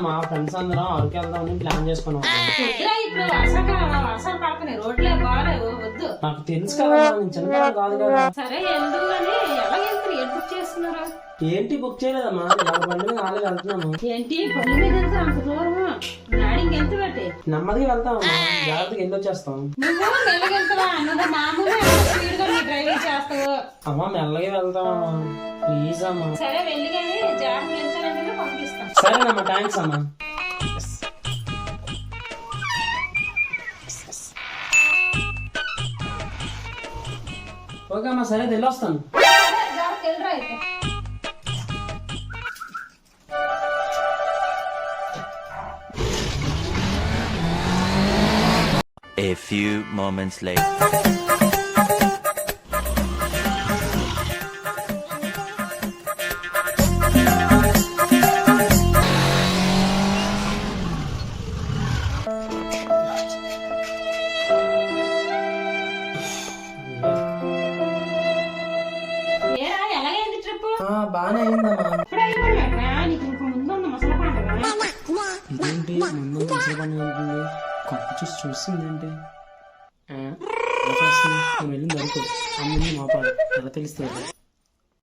మా ఫ్రెండ్స్ అందరం అరకు వెళ్దామని ప్లాన్ చేసుకున్నాం. ఇప్పుడు వర్షాలు పడుతున్నాయి, రోడ్లే బాగాలేవు, వద్దు. నాకు తెలుసు కదా, నేను చిన్నపిల్లలు కాదు కదా. సరే ఎందుకు అని ఎలా వెళ్తారు, ఎటు బుక్ చేస్తున్నారు? ఏంటి బుక్ చేయలేదమ్మా, ఎవరి బండి మీద నాలుగు వెళ్తున్నాను. ఏంటి పళ్ళు మీద వెళ్తారు అంత దూరము? నాడికి ఎంత పెట్టి నెమ్మదిగా వెళ్తామమ్మా, జాగ్రత్తగా వెళ్ళి వచ్చేస్తాం. నువ్వు మెల్లగెళ్తావా? నువ్వు మామూలుగా స్పీడ్ గా డ్రైవింగ్ చేస్తావు. అమ్మా మెల్లగా వెళ్తామమ్మా, ప్లీజ్ అమ్మా. సరే వెళ్ళి కానీ జాగ్రత్తగా వెళ్తానంటే పంపిస్తాను. సరేనమ్మా, థ్యాంక్స్ అమ్మా. ఓకే అమ్మా, సరే వెళ్ళొస్తాను. జాగ్రత్త వెళ్ళరా అయితే. A few moments later. ఏరా ఎలాగైంది ట్రిప్? బాగానే అయిందమ్మా. ఇప్పుడు అయిపోయినట్రా, నీకు ఇంక ముందు ఉంది ముసలి పండుగ. ఇదేంటి ముందు ముసలి పని ఉంటుంది, కొత్త చూసింది ఏంటి? నేను వెళ్ళింది వరకు అన్నీ మాపాడు, ఎలా తెలుస్తుంది?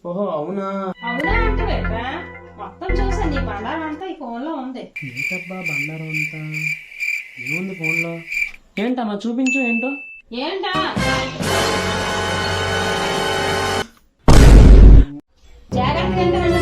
ఓహో అవునా? అవునా అంటావేట్రా, మొత్తం చూసా, నీ బండారం అంతా ఈ ఫోన్ లో ఉంది. ఏంటబ్బా బండారం అంతా ఏముంది ఫోన్ లో? ఏంటమ్మా చూపించు, ఏంటో. ఏంటా జాగ్రత్తగా